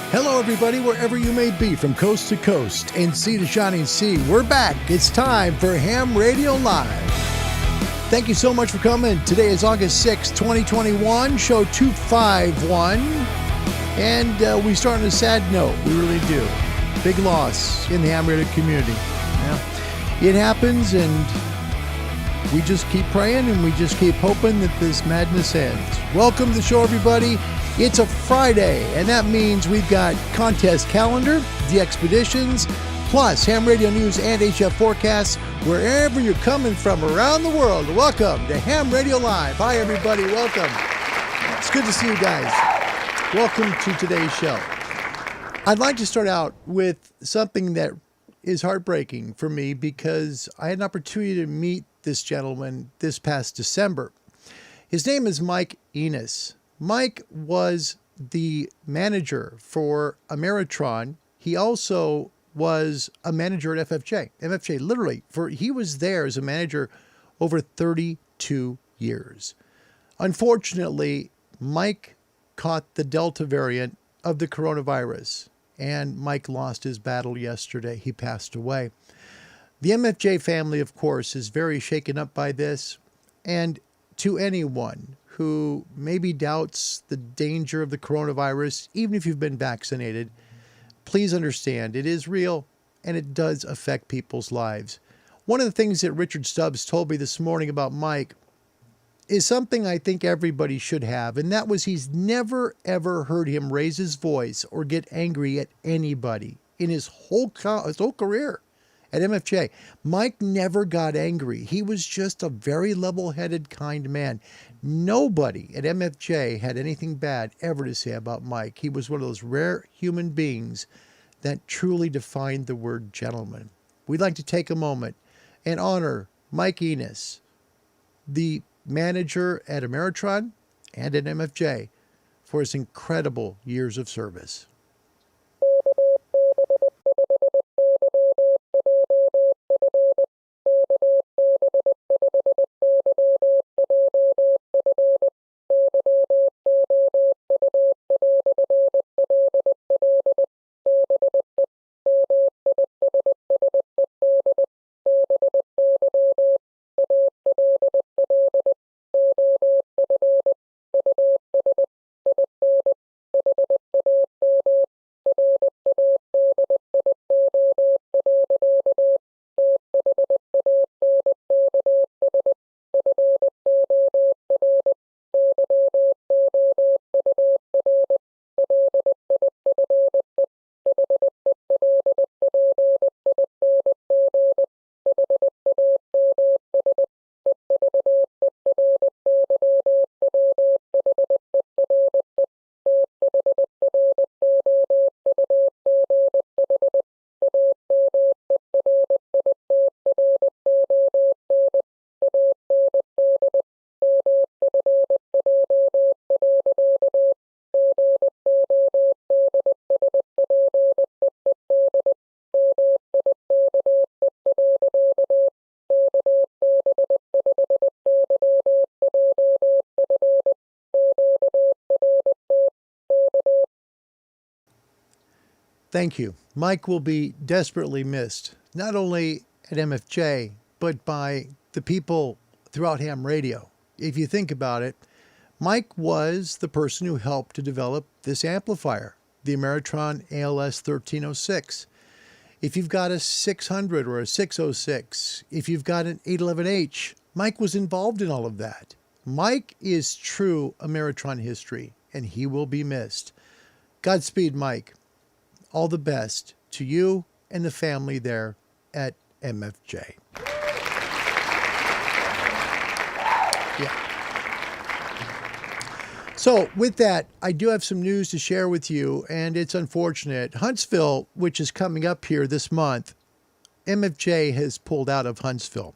Hello, everybody, wherever you may be, from coast to coast and sea to shining sea. We're back. It's time for Ham Radio Live. Thank you so much for coming. Today is August 6, 2021, show 251. And we start on a sad note. We really do. Big loss in the Ham Radio community. Yeah. It happens, and we just keep praying and we just keep hoping that this madness ends. Welcome to the show, everybody. It's a Friday, and that means we've got contest calendar, DXPeditions, plus ham radio news and HF forecasts wherever you're coming from around the world. Welcome to Ham Radio Live. Hi, everybody. Welcome. It's good to see you guys. Welcome to today's show. I'd like to start out with something that is heartbreaking for me because I had an opportunity to meet this gentleman this past December. His name is Mike Enis. Mike was the manager for Ameritron. He also was a manager at Mfj. Mfj, literally, he was there as a manager over 32 years. Unfortunately, Mike caught the Delta variant of the coronavirus, and Mike lost his battle yesterday. He passed away. The Mfj family, of course, is very shaken up by this, and to anyone who maybe doubts the danger of the coronavirus, even if you've been vaccinated, please understand it is real and it does affect people's lives. One of the things that Richard Stubbs told me this morning about Mike is something I think everybody should have, and that was he's never, ever heard him raise his voice or get angry at anybody in his whole career at MFJ. Mike never got angry. He was just a very level-headed, kind man. Nobody at MFJ had anything bad ever to say about Mike. He was one of those rare human beings that truly defined the word gentleman. We'd like to take a moment and honor Mike Enis, the manager at Ameritron and at MFJ, for his incredible years of service. Thank you. Mike will be desperately missed, not only at MFJ, but by the people throughout ham radio. If you think about it, Mike was the person who helped to develop this amplifier, the Ameritron Als 1306. If you've got a 600 or a 606, if you've got an 811H, Mike was involved in all of that. Mike is true Ameritron history, and he will be missed. Godspeed, Mike. All the best to you and the family there at MFJ. Yeah. So with that, I do have some news to share with you, and it's unfortunate. Huntsville, which is coming up here this month, Mfj has pulled out of Huntsville.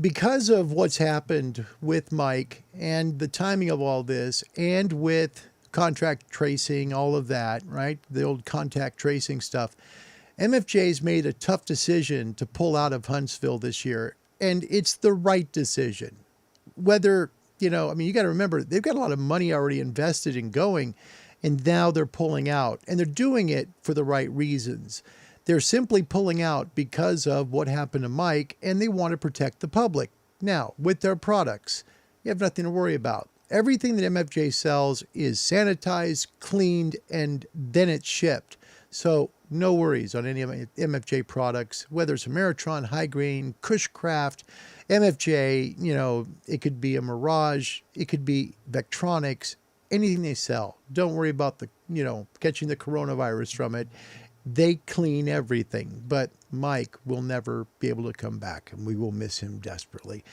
Because of what's happened with Mike and the timing of all this, and with contract tracing, all of that, right? The old contact tracing stuff. MFJ's made a tough decision to pull out of Huntsville this year, and it's the right decision. Whether you know, I mean, you got to remember, they've got a lot of money already invested in going, and now they're pulling out, and they're doing it for the right reasons. They're simply pulling out because of what happened to Mike, and they want to protect the public. Now, with their products, you have nothing to worry about. Everything that MFJ sells is sanitized, cleaned, and then it's shipped. So no worries on any of my MFJ products, whether it's Ameritron, High Grain, Cushcraft, MFJ, you know, it could be a Mirage, it could be Vectronics, anything they sell. Don't worry about the, you know, catching the coronavirus from it. They clean everything, but Mike will never be able to come back, and we will miss him desperately.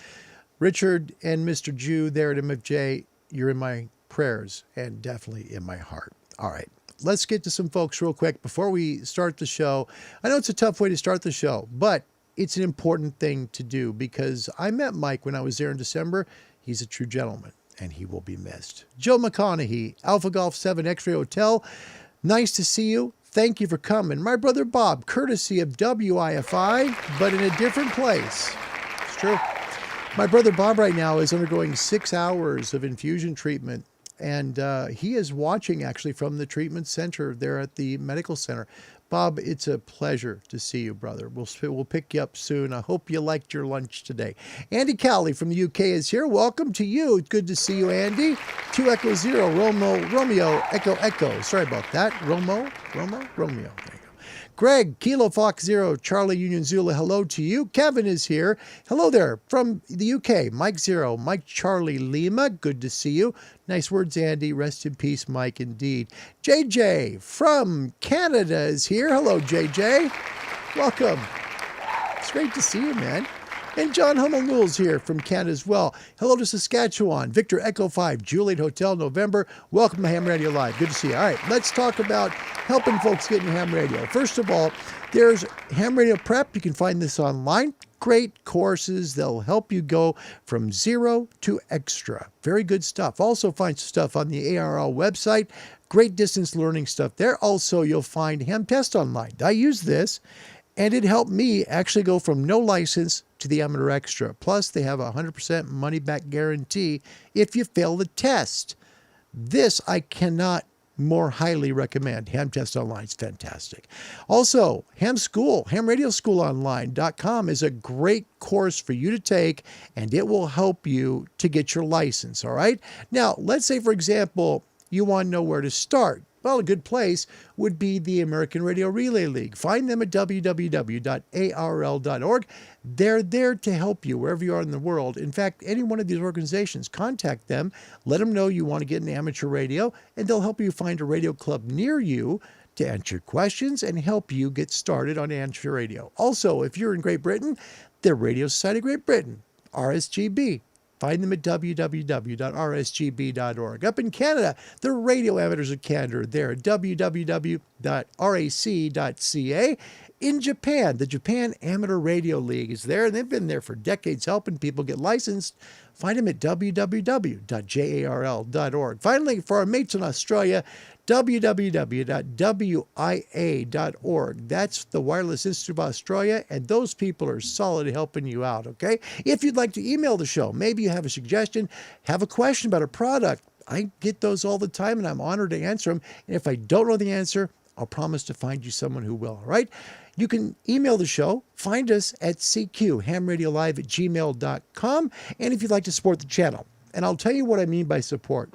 Richard and Mr. Jew there at MFJ, you're in my prayers and definitely in my heart. All right, let's get to some folks real quick before we start the show. I know it's a tough way to start the show, but it's an important thing to do because I met Mike when I was there in December. He's a true gentleman, and he will be missed. Joe McConaughey, Alpha Golf 7 X-Ray Hotel, nice to see you. Thank you for coming. My brother Bob, courtesy of WIFI, but in a different place. It's true. My brother Bob right now is undergoing 6 hours of infusion treatment, and he is watching actually from the treatment center there at the medical center. Bob, it's a pleasure to see you, brother. We'll pick you up soon. I hope you liked your lunch today. Andy Cowley from the UK is here. Welcome to you. Good to see you, Andy. 2 Echo 0, Romeo, Echo, Echo. Sorry about that. Romeo. There you go. Greg, Kilo Fox 0, Charlie Union Zulu, hello to you. Kevin is here. Hello there from the UK. Mike 0, Mike Charlie Lima, good to see you. Nice words, Andy. Rest in peace, Mike, indeed. JJ from Canada is here. Hello, JJ. Welcome. It's great to see you, man. And John Hummel-Newell's here from Canada as well. Hello to Saskatchewan. Victor Echo 5, Juliet Hotel, November. Welcome to Ham Radio Live. Good to see you. All right, let's talk about helping folks get into ham radio. First of all, there's Ham Radio Prep. You can find this online. Great courses. They'll help you go from zero to extra. Very good stuff. Also find stuff on the ARL website. Great distance learning stuff there. Also, you'll find Ham Test Online. I use this, and it helped me actually go from no license to the amateur extra. Plus, they have a 100% money-back guarantee if you fail the test. This I cannot more highly recommend. Ham Test Online is fantastic. Also, Ham School, hamradioschoolonline.com is a great course for you to take, and it will help you to get your license, all right? Now, let's say, for example, you want to know where to start. Well, a good place would be the American Radio Relay League. Find them at www.arl.org. They're there to help you wherever you are in the world. In fact, any one of these organizations, contact them, let them know you want to get into amateur radio, and they'll help you find a radio club near you to answer questions and help you get started on amateur radio. Also, if you're in Great Britain, the Radio Society of Great Britain, RSGB. Find them at www.rsgb.org. Up in Canada, the Radio Amateurs of Canada are there at www.rac.ca. In Japan, the Japan Amateur Radio League is there, and they've been there for decades helping people get licensed. Find them at www.jarl.org. Finally, for our mates in Australia, www.wia.org. That's the Wireless Institute of Australia, and those people are solid helping you out, okay? If you'd like to email the show, maybe you have a suggestion, have a question about a product, I get those all the time, and I'm honored to answer them. And if I don't know the answer, I'll promise to find you someone who will, all right? You can email the show. Find us at cqhamradiolive@gmail.com. And if you'd like to support the channel, and I'll tell you what I mean by support.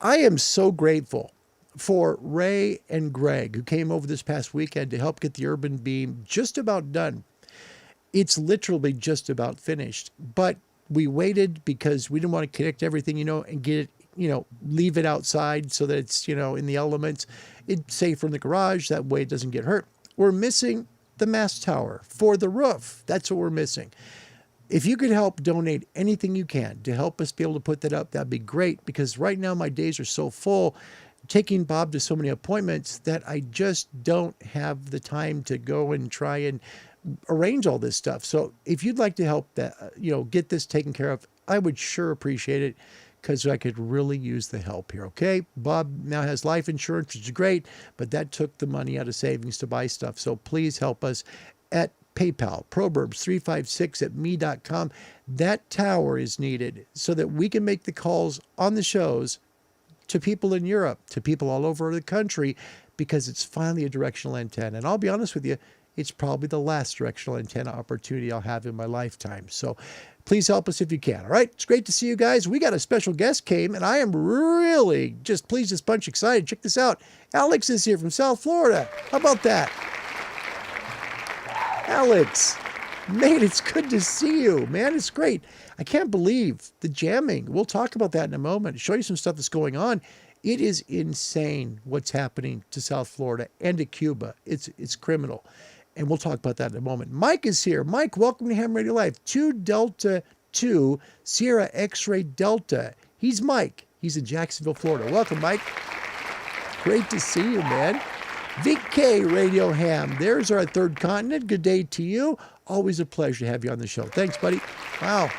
I am so grateful for Ray and Greg, who came over this past weekend to help get the Urban Beam just about done. It's literally just about finished, but we waited because we didn't want to connect everything, and get it, leave it outside so that it's, in the elements. It's safer in the garage. That way it doesn't get hurt. We're missing the mast tower for the roof. That's what we're missing. If you could help donate anything you can to help us be able to put that up, that'd be great, because right now my days are so full, taking Bob to so many appointments, that I just don't have the time to go and try and arrange all this stuff. So if you'd like to help that, get this taken care of, I would sure appreciate it, because I could really use the help here, okay? Bob now has life insurance, which is great, but that took the money out of savings to buy stuff. So please help us at PayPal, proverbs356@me.com. That tower is needed so that we can make the calls on the shows to people in Europe, to people all over the country, because it's finally a directional antenna. And I'll be honest with you, it's probably the last directional antenna opportunity I'll have in my lifetime. So please help us if you can. All right. It's great to see you guys. We got a special guest came, and I am really just pleased as punch excited. Check this out. Alex is here from South Florida. How about that? Alex, mate, it's good to see you, man. It's great. I can't believe the jamming. We'll talk about that in a moment. Show you some stuff that's going on. It is insane what's happening to South Florida and to Cuba. It's criminal. And we'll talk about that in a moment. Mike is here. Mike, welcome to Ham Radio Live. 2 Delta 2 Sierra X-Ray Delta. He's Mike. He's in Jacksonville, Florida. Welcome, Mike. Great to see you, man. VK Radio Ham. There's our third continent. Good day to you. Always a pleasure to have you on the show. Thanks, buddy. Wow.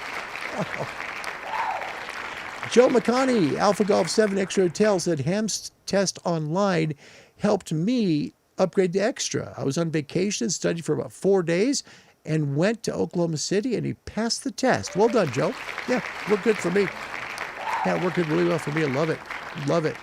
Joe McConney, Alpha Golf 7 Extra Hotel, said Ham's test online helped me upgrade to extra. I was on vacation and studied for about 4 days and went to Oklahoma City, and he passed the test. Well done, Joe. Yeah, worked good for me. Yeah, it worked good really well for me. I love it. Love it.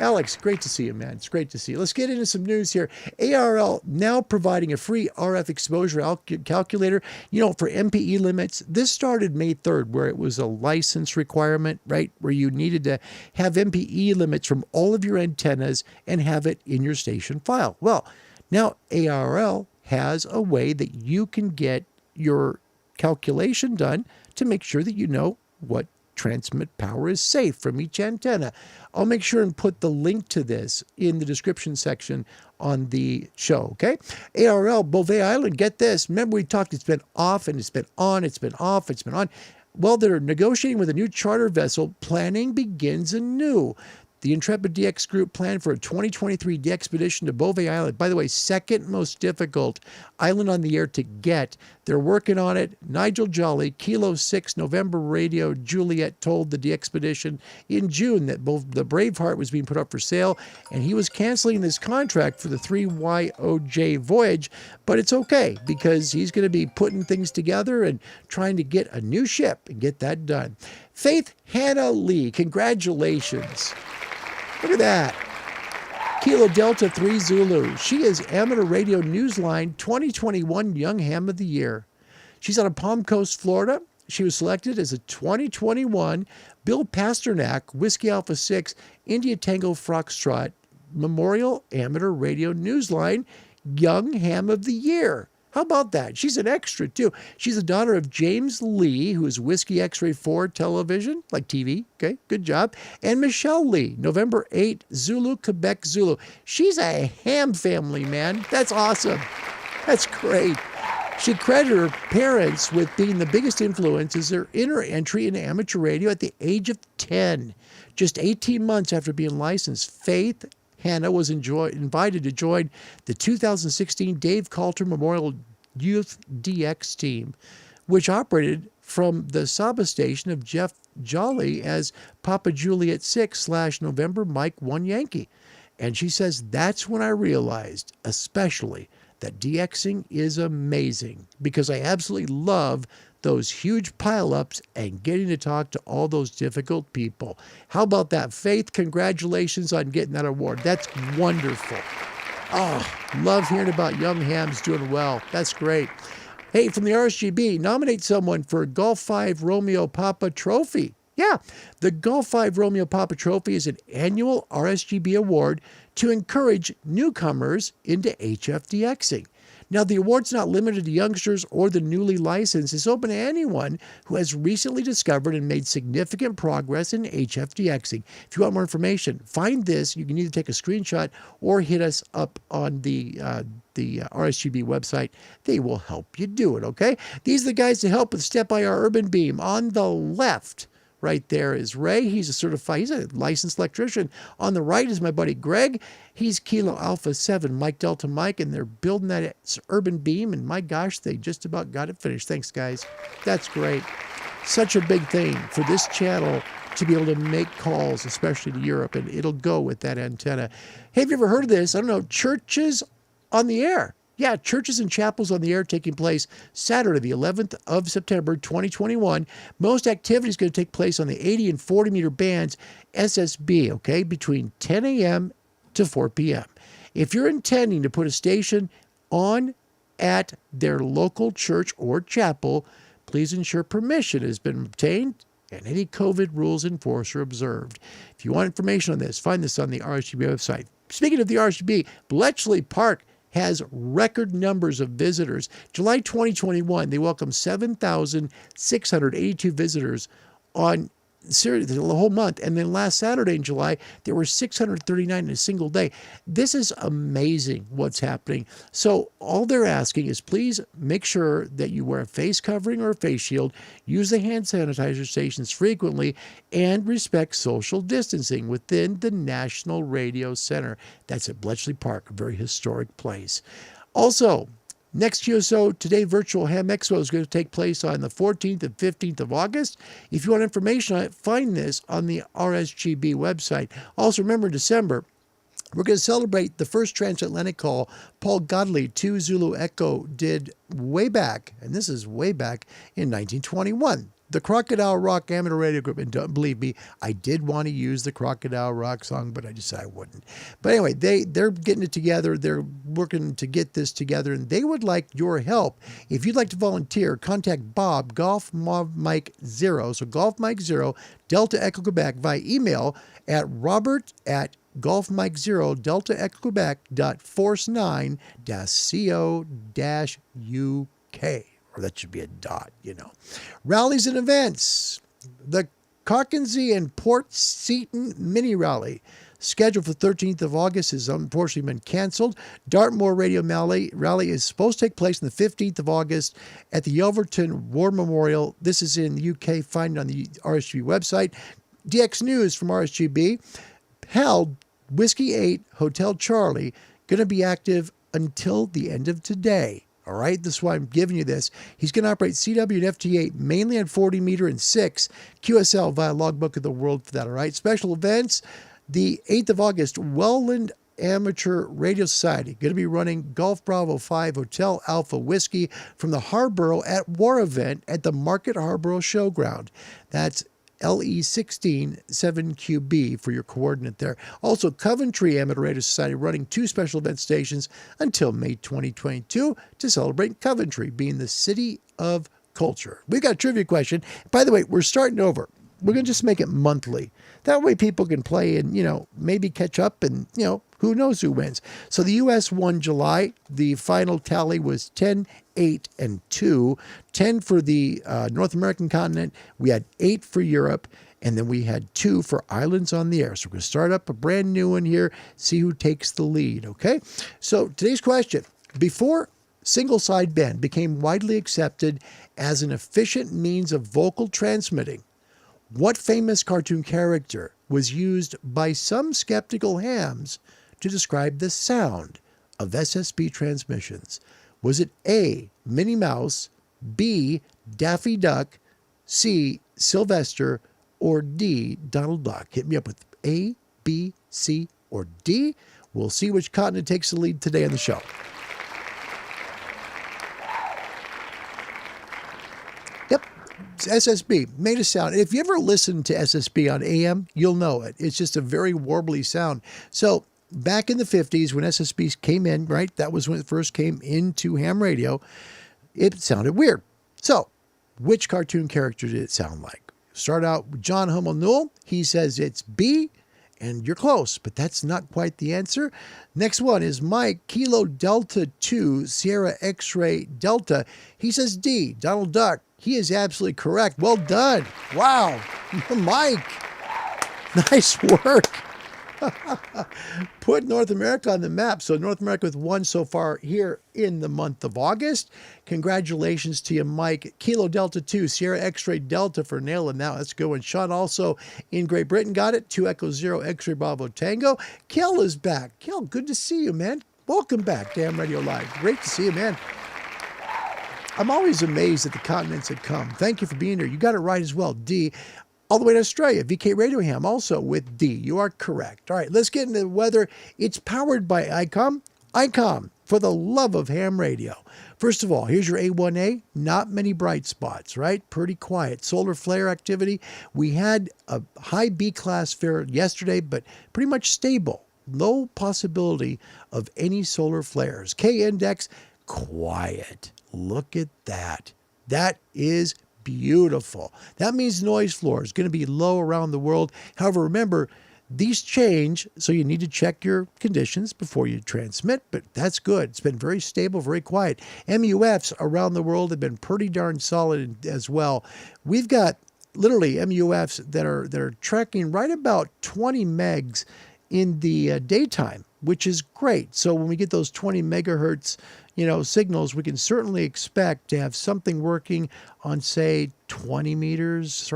Alex, great to see you, man. It's great to see you. Let's get into some news here. ARL now providing a free RF exposure calculator, for MPE limits. This started May 3rd, where it was a license requirement, right? Where you needed to have MPE limits from all of your antennas and have it in your station file. Well, now ARL has a way that you can get your calculation done to make sure that you know what transmit power is safe from each antenna. I'll make sure and put the link to this in the description section on the show, okay? ARL, Beauvais Island, get this. Remember we talked, it's been off and it's been on, it's been off, it's been on. Well, they're negotiating with a new charter vessel. Planning begins anew. The Intrepid DX Group planned for a 2023 DXPedition to Beauvais Island. By the way, second most difficult island on the air to get. They're working on it. Nigel Jolly, Kilo 6, November Radio, Juliet told the DXPedition in June that both the Braveheart was being put up for sale, and he was canceling this contract for the 3YOJ voyage. But it's okay, because he's going to be putting things together and trying to get a new ship and get that done. Faith Hannah Lee, congratulations. Look at that. Kilo Delta 3 Zulu. She is Amateur Radio Newsline 2021 Young Ham of the Year. She's out of Palm Coast, Florida. She was selected as a 2021 Bill Pasternak Whiskey Alpha 6 India Tango Foxtrot Memorial Amateur Radio Newsline Young Ham of the Year. How about that? She's an extra, too. She's the daughter of James Lee, who is Whiskey X-Ray 4 television, like TV. Okay, good job. And Michelle Lee, November 8, Zulu, Quebec, Zulu. She's a ham family, man. That's awesome. That's great. She credited her parents with being the biggest influences in her entry into amateur radio at the age of 10. Just 18 months after being licensed, Faith Hannah was invited to join the 2016 Dave Coulter Memorial Youth DX team, which operated from the Saba station of Jeff Jolly as Papa Juliet 6/November Mike 1 Yankee. And she says, that's when I realized, especially, that DXing is amazing, because I absolutely love those huge pileups and getting to talk to all those difficult people. How about that, Faith? Congratulations on getting that award. That's wonderful. Oh, love hearing about young hams doing well. That's great. Hey, from the RSGB, nominate someone for Golf 5 Romeo Papa Trophy. Yeah, the Golf 5 Romeo Papa Trophy is an annual RSGB award to encourage newcomers into HFDXing. Now, the award's not limited to youngsters or the newly licensed. It's open to anyone who has recently discovered and made significant progress in HFDXing. If you want more information, find this. You can either take a screenshot or hit us up on the RSGB website. They will help you do it, okay? These are the guys to help with Step IR Urban Beam. On the left, right there is Ray. He's a licensed electrician. On the right is my buddy Greg. He's Kilo Alpha 7, Mike Delta Mike, and they're building that urban beam, and my gosh, they just about got it finished. Thanks, guys. That's great. Such a big thing for this channel to be able to make calls, especially to Europe, and it'll go with that antenna. Hey, have you ever heard of this? I don't know, Churches on the Air. Yeah, churches and chapels on the air taking place Saturday, the 11th of September, 2021. Most activity is going to take place on the 80 and 40 meter bands SSB, okay, between 10 a.m. to 4 p.m. If you're intending to put a station on at their local church or chapel, please ensure permission has been obtained and any COVID rules enforced or observed. If you want information on this, find this on the RSGB website. Speaking of the RSGB, Bletchley Park has record numbers of visitors. July 2021, they welcomed 7,682 visitors on the whole month. And then last Saturday in July, there were 639 in a single day. This is amazing what's happening. So all they're asking is please make sure that you wear a face covering or a face shield, use the hand sanitizer stations frequently, and respect social distancing within the National Radio Center. That's at Bletchley Park, a very historic place. Also, next QSO Today Virtual Ham Expo is going to take place on the 14th and 15th of August. If you want information on it, find this on the RSGB website. Also, remember in December, we're going to celebrate the first transatlantic call Paul Godley 2 Zulu Echo did way back, and this is way back in 1921. The Crocodile Rock Amateur Radio Group, and don't believe me, I did want to use the Crocodile Rock song, but I decided I wouldn't. But anyway, they're getting it together. They're working to get this together, and they would like your help. If you'd like to volunteer, contact Bob, Golf Mike 0, so Golf Mike 0, Delta Echo Quebec, via email at robert@golfmike0 Delta Echo Quebec.force9-co-uk. Or that should be a dot, you know. Rallies and events. The Cockenzie and Port Seton mini rally, scheduled for 13th of August, has unfortunately been canceled. Dartmoor Radio Rally is supposed to take place on the 15th of August at the Yelverton War Memorial. This is in the UK. Find it on the RSGB website. DX News from RSGB. Held Whiskey 8 Hotel Charlie, going to be active until the end of today. All right, this is why I'm giving you this. He's going to operate CW and FT8 mainly on 40 meter and 6 QSL via Logbook of the World for that. All right, special events. The 8th of August, Welland Amateur Radio Society going to be running Golf Bravo 5 Hotel Alpha Whiskey from the Harborough at War event at the Market Harborough Showground. That's LE16 7QB for your coordinate there. Also, Coventry Amateur Radio Society running 2 special event stations until May 2022 to celebrate Coventry being the city of culture. We've got a trivia question. By the way, we're starting over. We're going to just make it monthly. That way people can play and, maybe catch up and, who knows who wins. So the U.S. won July. The final tally was 10, 8, and 2. 10 for the North American continent. We had 8 for Europe. And then we had 2 for Islands on the Air. So we're going to start up a brand new one here, see who takes the lead, okay? So today's question. Before single sideband became widely accepted as an efficient means of vocal transmitting, what famous cartoon character was used by some skeptical hams to describe the sound of SSB transmissions? Was it A, Minnie Mouse, B, Daffy Duck, C, Sylvester, or D, Donald Duck? Hit me up with A, B, C, or D. We'll see which continent takes the lead today on the show. SSB made a sound. If you ever listen to SSB on AM, you'll know it. It's just a very warbly sound. So back in the 50s when SSB came in, right, that was when it first came into ham radio, it sounded weird. So which cartoon character did it sound like? Start out with John Hummel Newell. He says it's B, and you're close, but that's not quite the answer. Next one is Mike, Kilo Delta 2, Sierra X-Ray Delta. He says D, Donald Duck. He is absolutely correct. Well done. Wow. Mike, nice work. Put North America on the map. So North America with 1 so far here in the month of August. Congratulations to you, Mike. Kilo Delta 2, Sierra X-Ray Delta for nailing that. Let's go. And Sean also in Great Britain got it. 2 Echo 0 X-Ray Bravo Tango. Kel is back. Kel, good to see you, man. Welcome back to Ham Radio Live. Great to see you, man. I'm always amazed at the continents that come. Thank you for being here. You got it right as well. D. All the way to Australia. VK Radio Ham also with D. You are correct. All right, let's get into the weather. It's powered by ICOM. ICOM for the love of ham radio. First of all, here's your A1A. Not many bright spots, right? Pretty quiet. Solar flare activity. We had a high B-class flare yesterday, but pretty much stable. No possibility of any solar flares. K-index, quiet. Look at that. That is beautiful. That means noise floor is going to be low around the world. However, remember, these change, so you need to check your conditions before you transmit, but that's good. It's been very stable, very quiet. MUFs around the world have been pretty darn solid as well. We've got literally MUFs that are tracking right about 20 megs in the daytime, which is great. So when we get those 20 megahertz signals, we can certainly expect to have something working on, say, 10 meters.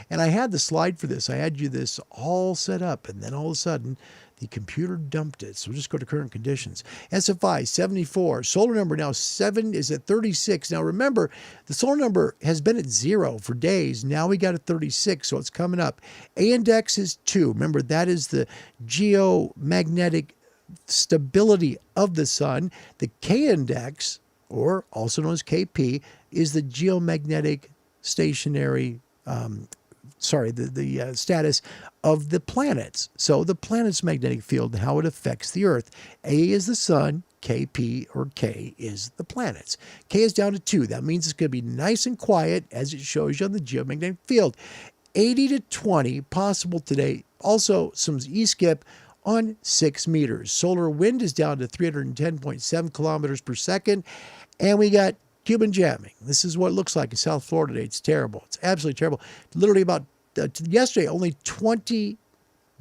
And I had the slide for this. I had you this all set up, and then all of a sudden, the computer dumped it. So we'll just go to current conditions. SFI 74. Solar number now 7 is at 36. Now remember, the solar number has been at 0 for days. Now we got a 36, so it's coming up. A index is 2. Remember, that is the geomagnetic stability of the sun. The K index, or also known as KP, is the geomagnetic stationary the status of the planets. So the planet's magnetic field and how it affects the Earth. A is the sun, KP or K is the planets. K is down to 2. That means it's going to be nice and quiet as it shows you on the geomagnetic field. 80 to 20 possible today. Also some E-skip on 6 meters. Solar wind is down to 310.7 kilometers per second. And we got Cuban jamming. This is what it looks like in South Florida today. It's terrible. It's absolutely terrible. Literally about yesterday, only 20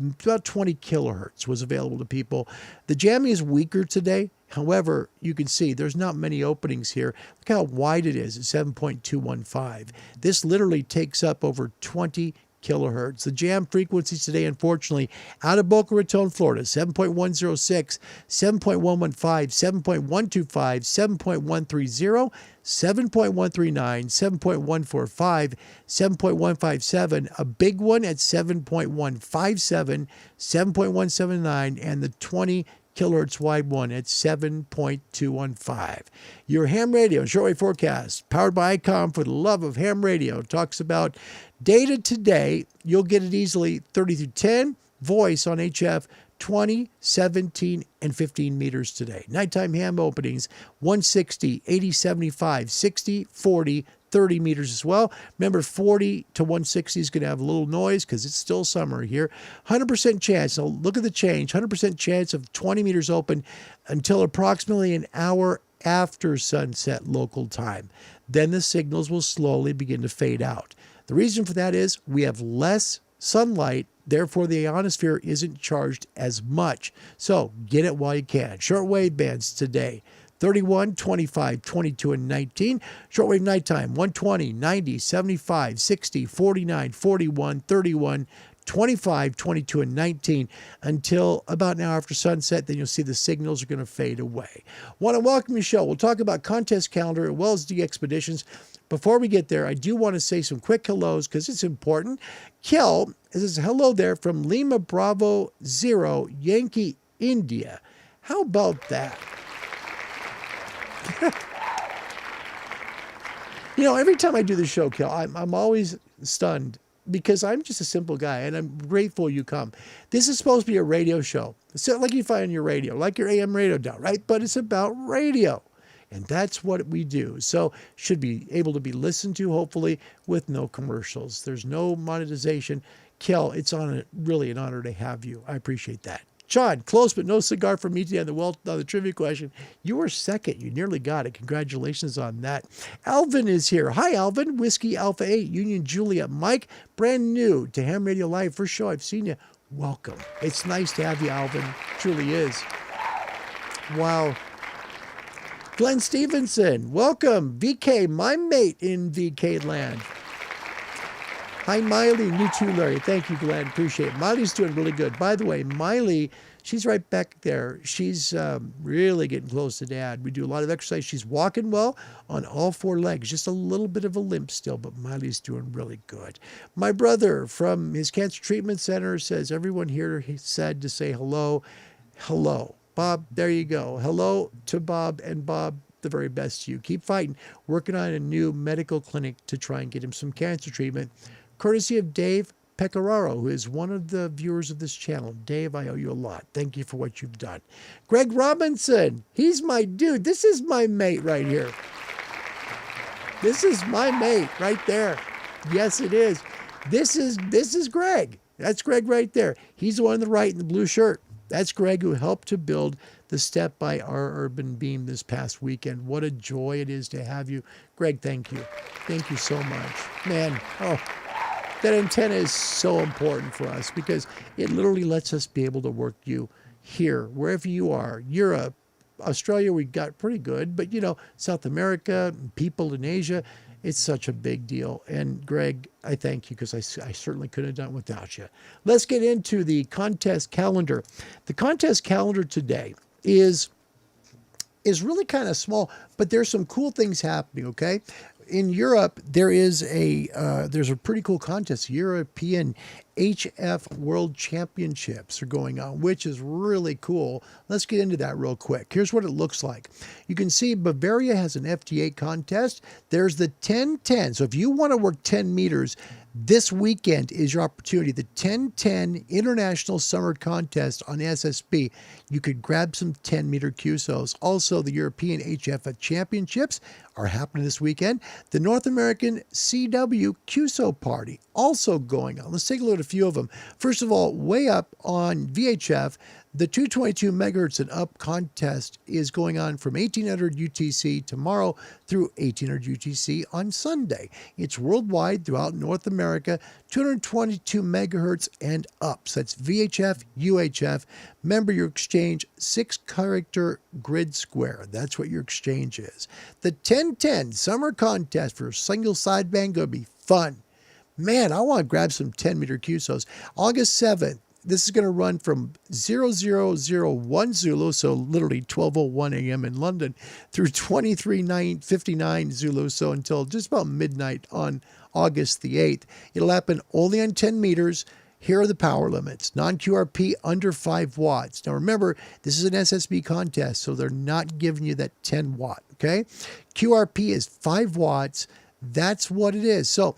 kilohertz was available to people. The jamming is weaker today. However, you can see there's not many openings here. Look how wide it is at 7.215. This literally takes up over 20 kilohertz. The jam frequencies today, unfortunately, out of Boca Raton, Florida, 7.106, 7.115, 7.125, 7.130, 7.139, 7.145, 7.157, a big one at 7.157, 7.179, and the 20 kilohertz wide one at 7.215. Your ham radio and shortwave forecast, powered by ICOM for the love of ham radio, talks about data today. You'll get it easily 30 through 10, voice on HF 20, 17, and 15 meters today. Nighttime ham openings 160, 80, 75, 60, 40, 30 meters as well. Remember, 40 to 160 is going to have a little noise because it's still summer here. 100% chance. Now look at the change. 100% chance of 20 meters open until approximately an hour after sunset local time. Then the signals will slowly begin to fade out. The reason for that is we have less sunlight, therefore the ionosphere isn't charged as much. So get it while you can. Shortwave bands today, 31, 25, 22, and 19. Shortwave nighttime, 120, 90, 75, 60, 49, 41, 31, 25, 22, and 19 until about an hour after sunset. Then you'll see the signals are going to fade away. Want to welcome you to the show. We'll talk about contest calendar as well as DXPeditions. Before we get there, I do want to say some quick hellos because it's important. Kel says hello there from Lima Bravo 0, Yankee, India. How about that? Every time I do the show, Kel, I'm always stunned because I'm just a simple guy and I'm grateful you come. This is supposed to be a radio show. It's like you find on your radio, like your AM radio dial, right? But it's about radio. And that's what we do. So should be able to be listened to, hopefully, with no commercials. There's no monetization. Kel, it's really an honor to have you. I appreciate that. John, close but no cigar for me today on the trivia question. You were second. You nearly got it. Congratulations on that. Alvin is here. Hi, Alvin. Whiskey Alpha 8, Union Juliet. Mike, brand new to Ham Radio Live. First show I've seen you. Welcome. It's nice to have you, Alvin. Truly is. Wow. Glenn Stevenson, welcome. VK, my mate in VK land. Hi, Miley, you too, Larry. Thank you, Glenn. Appreciate it. Miley's doing really good. By the way, Miley, she's right back there. She's really getting close to Dad. We do a lot of exercise. She's walking well on all 4 legs. Just a little bit of a limp still, but Miley's doing really good. My brother from his cancer treatment center says, everyone here said to say hello. Hello. Bob, there you go. Hello to Bob, and Bob, the very best to you. Keep fighting. Working on a new medical clinic to try and get him some cancer treatment, courtesy of Dave Pecoraro, who is one of the viewers of this channel. Dave, I owe you a lot. Thank you for what you've done. Greg Robinson, he's my dude. This is my mate right here. This is my mate right there. Yes, it is. This is Greg. That's Greg right there. He's the one on the right in the blue shirt. That's Greg, who helped to build the Step by Our Urban Beam this past weekend. What a joy it is to have you. Greg, thank you. Thank you so much. Man, that antenna is so important for us because it literally lets us be able to work you here, wherever you are. Europe, Australia, we got pretty good, but South America, people in Asia, it's such a big deal. And Greg, I thank you because I certainly couldn't have done it without you. Let's get into the contest calendar. The contest calendar today is really kind of small, but there's some cool things happening, okay? In Europe, there's a pretty cool contest. European HF World Championships are going on, which is really cool. Let's get into that real quick. Here's what it looks like. You can see Bavaria has an FT8 contest. There's the 10-10. So if you want to work 10 meters, this weekend is your opportunity. The 10-10 International Summer Contest on SSB. You could grab some 10-meter QSOs. Also, the European HF Championships are happening this weekend. The North American CW QSO Party also going on. Let's take a look at a few of them. First of all, way up on VHF, the 222 megahertz and up contest is going on from 1800 UTC tomorrow through 1800 UTC on Sunday. It's worldwide throughout North America, 222 megahertz and up. So that's VHF, UHF. Remember your exchange, 6-character grid square. That's what your exchange is. The 1010 summer contest for single sideband going to be fun. Man, I want to grab some 10-meter QSOs. August 7th. This is going to run from 0001 Zulu, so literally 12:01 a.m. in London, through 23:59 Zulu, so until just about midnight on August the 8th. It'll happen only on 10 meters. Here are the power limits. Non-QRP under 5 watts. Now remember, this is an SSB contest, so they're not giving you that 10 watt, okay? QRP is 5 watts. That's what it is. So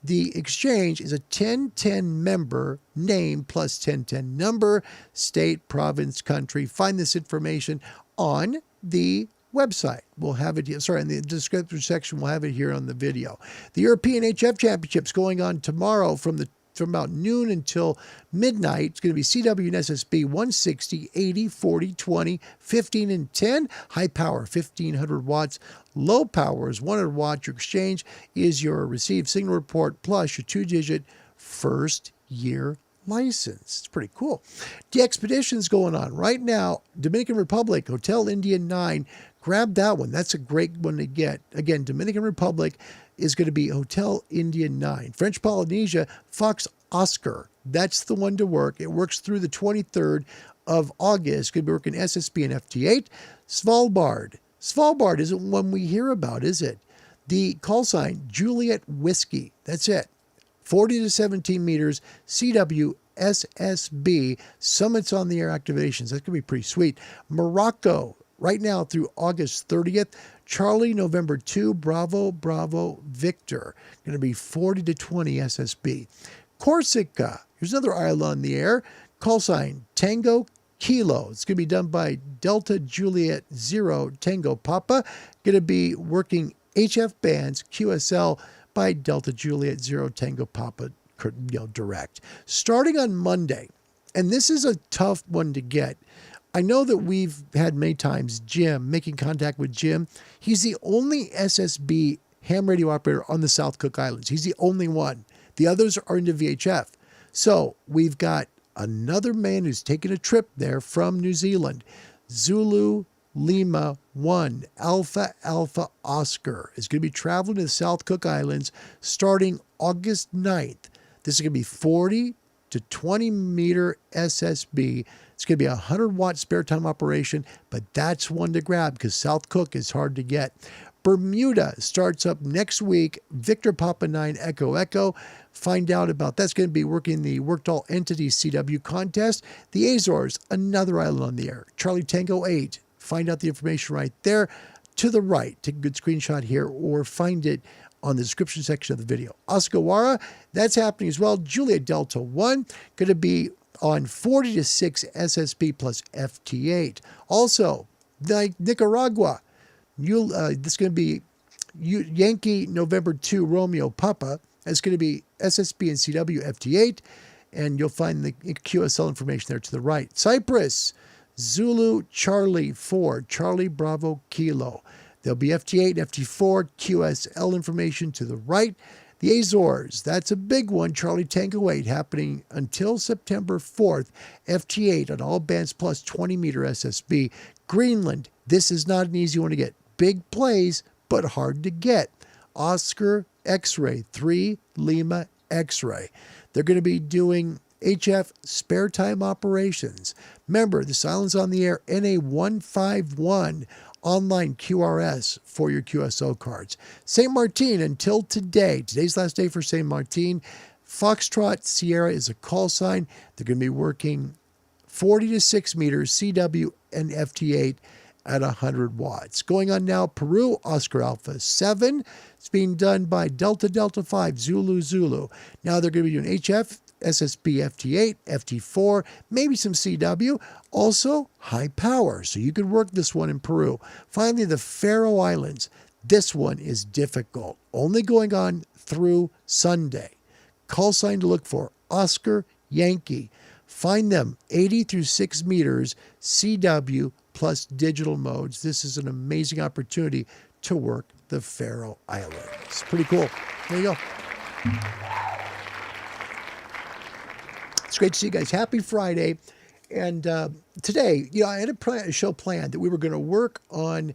the exchange is a 1010 member, name plus 1010 number, state, province, country. Find this information on the website. We'll have it here. Sorry, in the description section, we'll have it here on the video. The European HF Championships going on tomorrow from about noon until midnight. It's going to be CW and SSB 160, 80, 40, 20, 15, and 10. High power, 1500 watts. Low power is 100 watts. Your exchange is your received signal report plus your 2-digit first year license. It's pretty cool. DXPedition is going on right now. Dominican Republic, Hotel India 9. Grab that one. That's a great one to get. Again, Dominican Republic is going to be Hotel India 9. French Polynesia, Fox Oscar. That's the one to work. It works through the 23rd of August. Going to be working SSB and FT8. Svalbard. Svalbard isn't one we hear about, is it? The call sign, Juliet Whiskey. That's it. 40 to 17 meters, CW, SSB, summits on the air activations. That's going to be pretty sweet. Morocco, right now through August 30th. Charlie, November 2, Bravo, Bravo, Victor. Going to be 40 to 20 SSB. Corsica, here's another island on the air. Call sign, Tango, Kilo. It's going to be done by Delta Juliet 0 Tango Papa. Going to be working HF bands QSL by Delta Juliet 0 Tango Papa direct. Starting on Monday, and this is a tough one to get. I know that we've had many times Jim, making contact with Jim. He's the only SSB ham radio operator on the South Cook Islands. He's the only one. The others are into VHF. So we've got another man who's taking a trip there from New Zealand. Zulu Lima 1 Alpha Alpha Oscar is going to be traveling to the South Cook Islands starting August 9th. This is going to be 40 to 20 meter SSB. It's going to be a 100 watt spare time operation, but that's one to grab because South Cook is hard to get. Bermuda starts up next week. Victor Papa 9 Echo Echo. Find out about that's going to be working the Workdoll Entity CW contest. The Azores, another island on the air. Charlie Tango 8. Find out the information right there. To the right, take a good screenshot here or find it on the description section of the video. Oscawara, that's happening as well. Juliet Delta 1, going to be on 40 to 6 SSB plus FT8. Also, Nicaragua, this is going to be Yankee November 2 Romeo Papa. It's going to be SSB and CW FT8, and you'll find the QSL information there to the right. Cyprus, Zulu Charlie 4, Charlie Bravo Kilo. There'll be FT8, FT4, QSL information to the right. The Azores, that's a big one, Charlie Tango 8, happening until September 4th. FT8 on all bands plus 20-meter SSB. Greenland, this is not an easy one to get. Big plays, but hard to get. Oscar X-Ray, 3 Lima X-Ray. They're going to be doing HF spare time operations. Remember, this island's on the air, NA151 online QRS for your QSO cards. St. Martin until today. Today's last day for St. Martin. Foxtrot Sierra is a call sign. They're going to be working 40 to 6 meters CW and FT8 at 100 watts. Going on now, Peru, Oscar Alpha 7. It's being done by Delta Delta 5, Zulu Zulu. Now they're going to be doing HF, SSB FT8, FT4, maybe some CW, also high power. So you could work this one in Peru. Finally, the Faroe Islands. This one is difficult. Only going on through Sunday. Call sign to look for, Oscar Yankee. Find them 80 through 6 meters CW plus digital modes. This is an amazing opportunity to work the Faroe Islands. Pretty cool. There you go. It's great to see you guys. Happy Friday. And today, I had a show planned that we were going to work on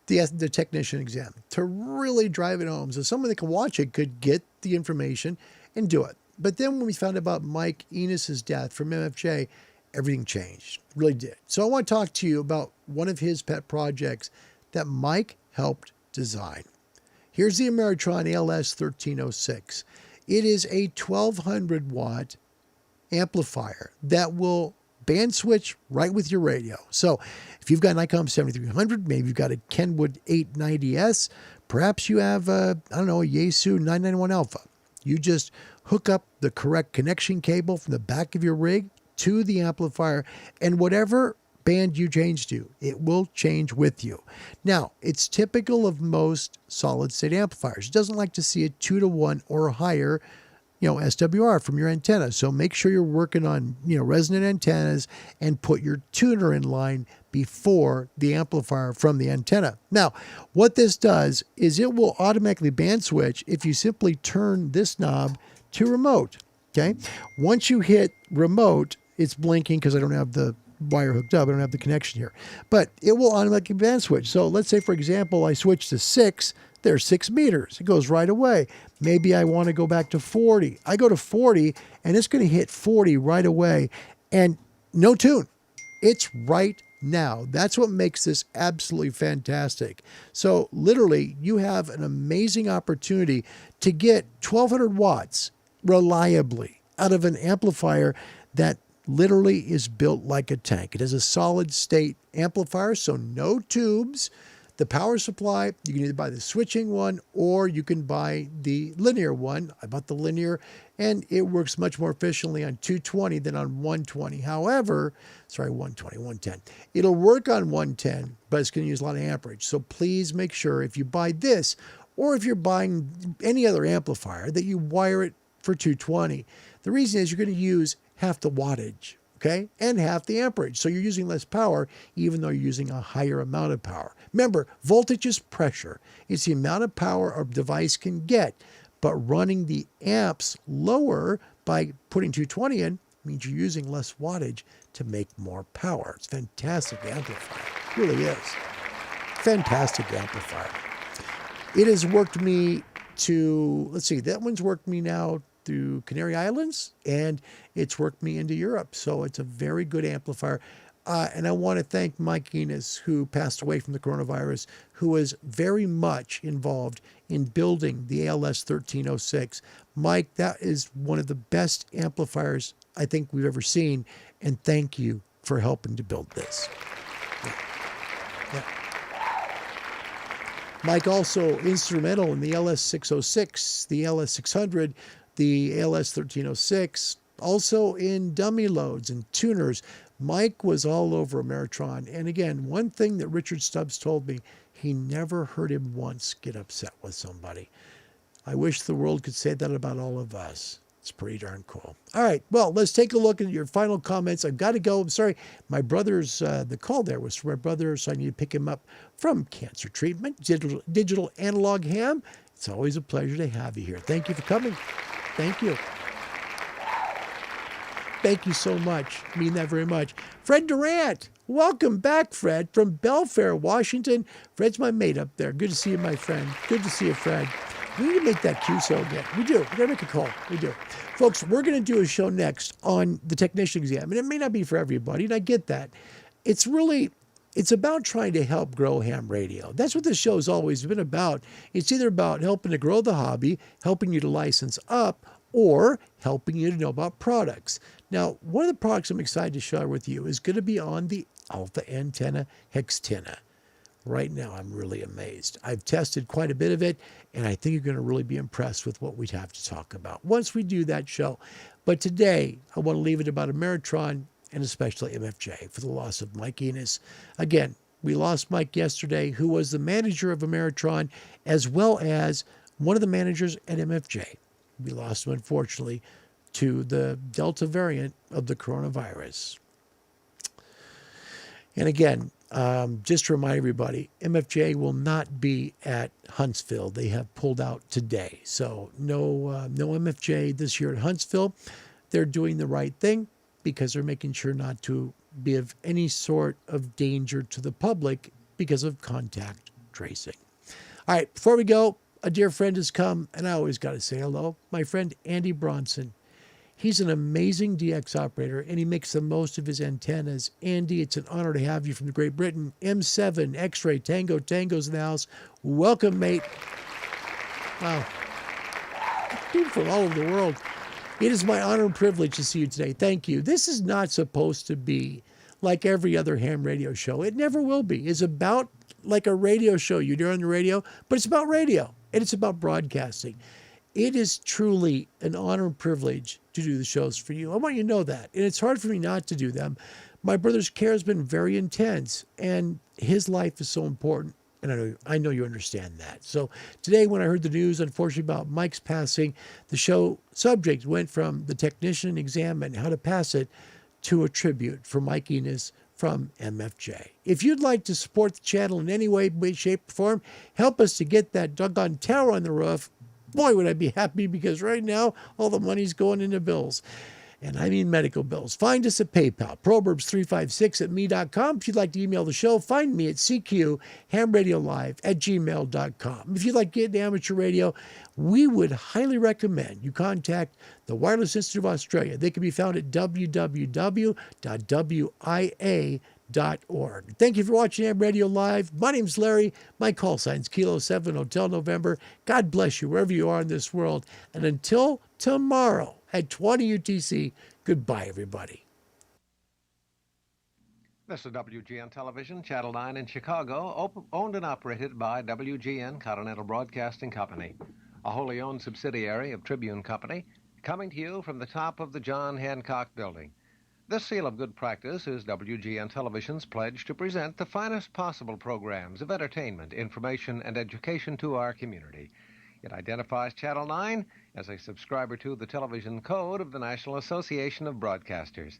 the technician exam to really drive it home so someone that can watch it could get the information and do it. But then when we found out about Mike Enis' death from MFJ, everything changed. Really did. So I want to talk to you about one of his pet projects that Mike helped design. Here's the Ameritron Als 1306. It is a 1200 watt amplifier that will band switch right with your radio. So if you've got an ICOM 7300, maybe you've got a Kenwood 890S, perhaps you have a Yaesu 991 Alpha. You just hook up the correct connection cable from the back of your rig to the amplifier, and whatever band you change to, it will change with you. Now, it's typical of most solid-state amplifiers. It doesn't like to see a 2-to-1 or higher SWR from your antenna. So make sure you're working on, resonant antennas and put your tuner in line before the amplifier from the antenna. Now, what this does is it will automatically band switch if you simply turn this knob to remote. Okay. Once you hit remote, it's blinking because I don't have the wire hooked up. I don't have the connection here, but it will automatically band switch. So let's say, for example, I switch to 6. There's 6 meters. It goes right away. Maybe I want to go back to 40. I go to 40 and it's going to hit 40 right away and no tune. It's right now. That's what makes this absolutely fantastic. So literally you have an amazing opportunity to get 1200 watts reliably out of an amplifier that literally is built like a tank. It is a solid state amplifier, so no tubes. The power supply, you can either buy the switching one or you can buy the linear one. I bought the linear and it works much more efficiently on 220 than on 120. However, 110. It'll work on 110, but it's going to use a lot of amperage. So please make sure if you buy this or if you're buying any other amplifier that you wire it for 220. The reason is you're going to use half the wattage. Okay, and half the amperage. So you're using less power, even though you're using a higher amount of power. Remember, voltage is pressure. It's the amount of power a device can get. But running the amps lower by putting 220 in means you're using less wattage to make more power. It's a fantastic amplifier. It really is. Fantastic amplifier. It has worked me to, that one's worked me now through Canary Islands, and it's worked me into Europe. So it's a very good amplifier. And I want to thank Mike Enis, who passed away from the coronavirus, who was very much involved in building the ALS 1306. Mike, that is one of the best amplifiers I think we've ever seen. And thank you for helping to build this. Yeah. Mike also instrumental in the LS 606, the LS 600, the ALS 1306, also in dummy loads and tuners. Mike was all over Ameritron. And again, one thing that Richard Stubbs told me, he never heard him once get upset with somebody. I wish the world could say that about all of us. It's pretty darn cool. All right, well, let's take a look at your final comments. I've got to go. I'm sorry. My brother's, the call there was for my brother, so I need to pick him up from cancer treatment. Digital Analog Ham. It's always a pleasure to have you here. Thank you for coming. Thank you. Thank you so much. I mean that very much. Fred Durant. Welcome back, Fred, from Belfair, Washington. Fred's my mate up there. Good to see you, my friend. Good to see you, Fred. We need to make that QSO again. We do. We got to make a call. We do. Folks, we're going to do a show next on the technician exam. And it may not be for everybody, and I get that. It's about trying to help grow ham radio. That's what this show has always been about. It's either about helping to grow the hobby, helping you to license up, or helping you to know about products. Now, one of the products I'm excited to share with you is going to be on the Alpha Antenna Hextenna. Right now, I'm really amazed. I've tested quite a bit of it, and I think you're going to really be impressed with what we'd have to talk about once we do that show. But today, I want to leave it about Ameritron and especially MFJ for the loss of Mike Enis. Again, we lost Mike yesterday, who was the manager of Ameritron, as well as one of the managers at MFJ. We lost him, unfortunately, to the Delta variant of the coronavirus. And again, just to remind everybody, MFJ will not be at Huntsville. They have pulled out today. So no MFJ this year at Huntsville. They're doing the right thing because they're making sure not to be of any sort of danger to the public because of contact tracing. All right, before we go, a dear friend has come, and I always got to say hello. My friend Andy Bronson. He's an amazing DX operator, and he makes the most of his antennas. Andy, it's an honor to have you from Great Britain. M7, X-Ray, Tango's in the house. Welcome, mate. Wow. People from all over the world. It is my honor and privilege to see you today. Thank you. This is not supposed to be like every other ham radio show. It never will be. It's about like a radio show you do on the radio, but it's about radio, and it's about broadcasting. It is truly an honor and privilege to do the shows for you. I want you to know that. And it's hard for me not to do them. My brother's care has been very intense, and his life is so important. And I know you understand that. So today, when I heard the news, unfortunately, about Mike's passing, the show subject went from the technician exam and how to pass it to a tribute for Mike Enis from MFJ. If you'd like to support the channel in any way, shape, or form, help us to get that doggone tower on the roof. Boy, would I be happy, because right now, all the money's going into bills. And I mean medical bills. Find us at PayPal, proverbs356@me.com. If you'd like to email the show, find me at cqhamradiolive@gmail.com. If you'd like to get into amateur radio, we would highly recommend you contact the Wireless Institute of Australia. They can be found at www.wia.org. Thank you for watching Ham Radio Live. My name's Larry. My call sign's Kilo 7 Hotel November. God bless you wherever you are in this world. And until tomorrow at 20 UTC, goodbye, everybody. This is WGN Television, Channel 9 in Chicago, owned and operated by WGN Continental Broadcasting Company, a wholly owned subsidiary of Tribune Company, coming to you from the top of the John Hancock Building. This seal of good practice is WGN Television's pledge to present the finest possible programs of entertainment, information, and education to our community. It identifies Channel 9 as a subscriber to the television code of the National Association of Broadcasters.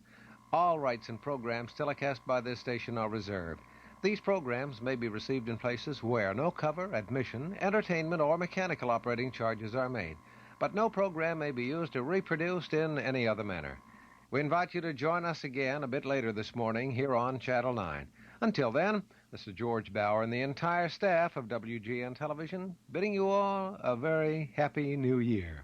All rights and programs telecast by this station are reserved. These programs may be received in places where no cover, admission, entertainment, or mechanical operating charges are made, but no program may be used or reproduced in any other manner. We invite you to join us again a bit later this morning here on Channel 9. Until then, this is George Bauer and the entire staff of WGN Television bidding you all a very happy new year.